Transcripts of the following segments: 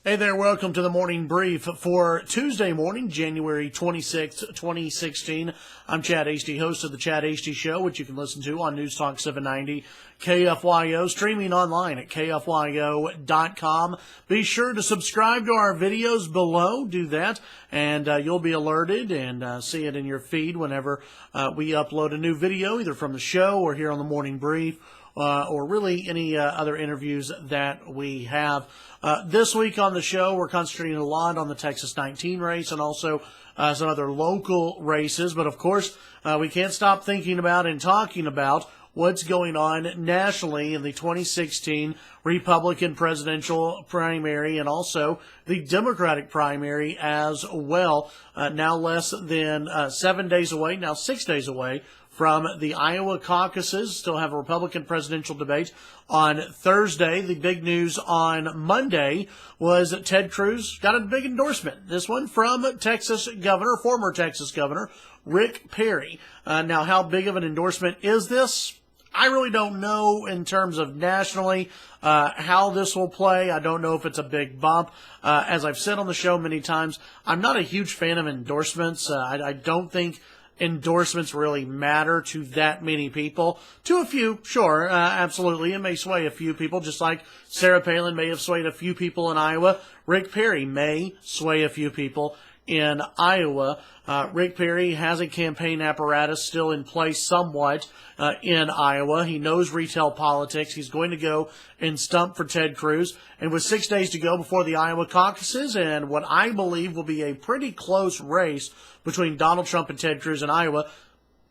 Hey there, welcome to the morning brief for Tuesday morning, January 26th, 2016. I'm Chad Hasty, host of the Chad Hasty Show, which you can listen to on News Talk 790 KFYO, streaming online at KFYO.com. Be sure to subscribe to our videos below. Do that, and you'll be alerted and see it in your feed whenever we upload a new video, either from the show or here on the morning brief. Or really any other interviews that we have. This week on the show, we're concentrating a lot on the Texas 19 race and also some other local races. But, of course, we can't stop thinking about and talking about what's going on nationally in the 2016 Republican presidential primary and also the Democratic primary as well. Now less than 7 days away, now 6 days away from the Iowa caucuses. Still have a Republican presidential debate on Thursday. The big news on Monday was that Ted Cruz got a big endorsement. This one from former Texas Governor Rick Perry. Now, how big of an endorsement is this? I really don't know in terms of nationally how this will play. I don't know if it's a big bump. As I've said on the show many times, I'm not a huge fan of endorsements. I don't think endorsements really matter to that many people. To a few, sure, absolutely. It may sway a few people, just like Sarah Palin may have swayed a few people in Iowa. Rick Perry may sway a few people in Iowa. Rick Perry has a campaign apparatus still in place somewhat in Iowa. He knows retail politics. He's going to go and stump for Ted Cruz. And with 6 days to go before the Iowa caucuses and what I believe will be a pretty close race between Donald Trump and Ted Cruz in Iowa,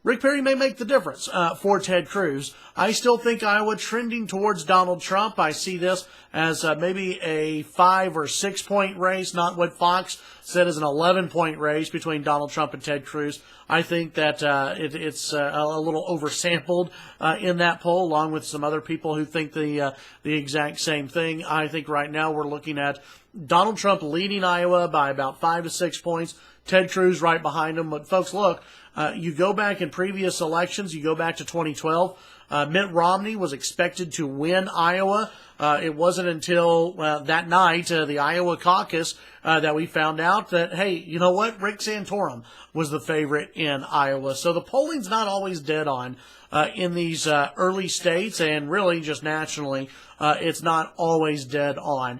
Rick Perry may make the difference for Ted Cruz. I still think Iowa trending towards Donald Trump. I see this as maybe a 5 or 6 point race, not what Fox said is an 11-point race between Donald Trump and Ted Cruz. I think that it's a little oversampled in that poll, along with some other people who think the exact same thing. I think right now we're looking at Donald Trump leading Iowa by about 5 to 6 points. Ted Cruz right behind him. But folks, look, you go back in previous elections, you go back to 2012, Mitt Romney was expected to win Iowa. It wasn't until that night, the Iowa caucus, that we found out that, hey, you know what? Rick Santorum was the favorite in Iowa. So the polling's not always dead on in these early states, and really just nationally, it's not always dead on.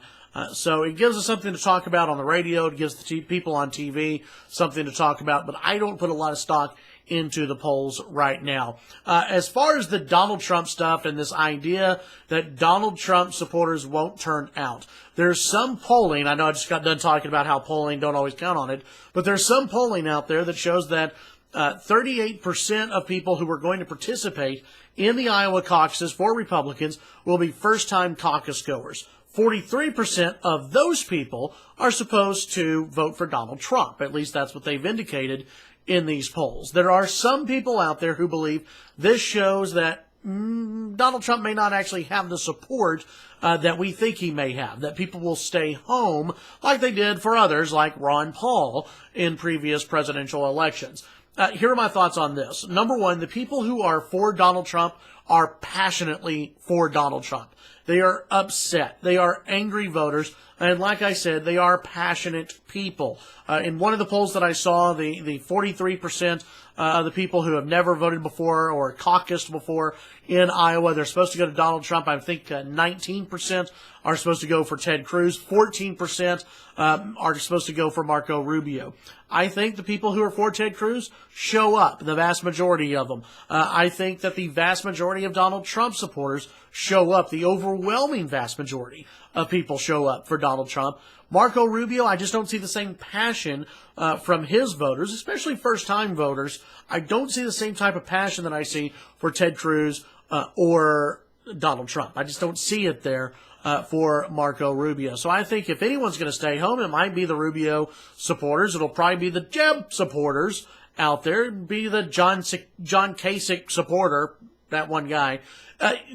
So it gives us something to talk about on the radio. It gives the people on TV something to talk about. But I don't put a lot of stock into the polls right now. As far as the Donald Trump stuff and this idea that Donald Trump supporters won't turn out, there's some polling. I know I just got done talking about how polling don't always count on it. But there's some polling out there that shows that 38% of people who are going to participate in the Iowa caucuses for Republicans will be first-time caucus goers. 43% of those people are supposed to vote for Donald Trump. At least that's what they've indicated in these polls. There are some people out there who believe this shows that Donald Trump may not actually have the support that we think he may have, that people will stay home like they did for others like Ron Paul in previous presidential elections. Here are my thoughts on this. Number one, the people who are for Donald Trump are passionately for Donald Trump. They are upset. They are angry voters. And like I said, they are passionate people. In one of the polls that I saw, the 43% of the people who have never voted before or caucused before in Iowa, they're supposed to go to Donald Trump. I think 19% are supposed to go for Ted Cruz. 14% are supposed to go for Marco Rubio. I think the people who are for Ted Cruz show up, the vast majority of them. I think that the vast majority of Donald Trump supporters show up. The overwhelming vast majority of people show up for Donald Trump. Marco Rubio, I just don't see the same passion from his voters, especially first-time voters. I don't see the same type of passion that I see for Ted Cruz or Donald Trump. I just don't see it there for Marco Rubio. So I think if anyone's going to stay home, it might be the Rubio supporters. It'll probably be the Jeb supporters out there. It'd be the John Kasich supporter, that one guy.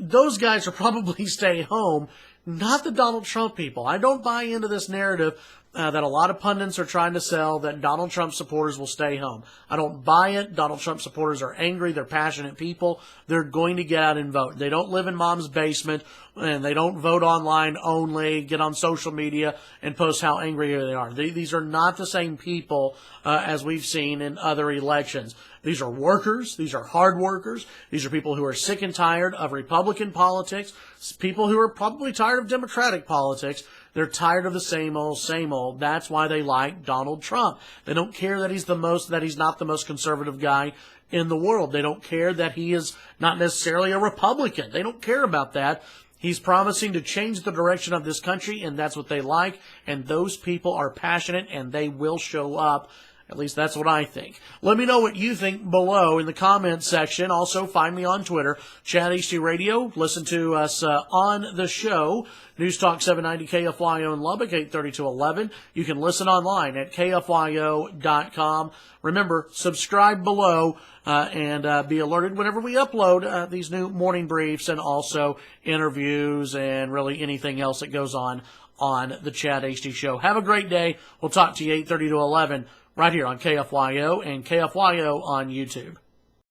Those guys will probably stay home, not the Donald Trump people. I don't buy into this narrative that a lot of pundits are trying to sell, that Donald Trump supporters will stay home. I don't buy it. Donald Trump supporters are angry. They're passionate people. They're going to get out and vote. They don't live in mom's basement, and they don't vote online only, get on social media, and post how angry they are. These are not the same people as we've seen in other elections. These are workers. These are hard workers. These are people who are sick and tired of Republican politics, people who are probably tired of Democratic politics. They're tired of the same old, same old. That's why they like Donald Trump. They don't care that he's not the most conservative guy in the world. They don't care that he is not necessarily a Republican. They don't care about that. He's promising to change the direction of this country, and that's what they like. And those people are passionate, and they will show up. At least that's what I think. Let me know what you think below in the comments section. Also, find me on Twitter, Chad HD Radio. Listen to us on the show, News Talk 790 KFYO in Lubbock, 830 to 11. You can listen online at KFYO.com. Remember, subscribe below and be alerted whenever we upload these new morning briefs and also interviews and really anything else that goes on the Chad HD Show. Have a great day. We'll talk to you 8:30 to 11 right here on KFYO and KFYO on YouTube.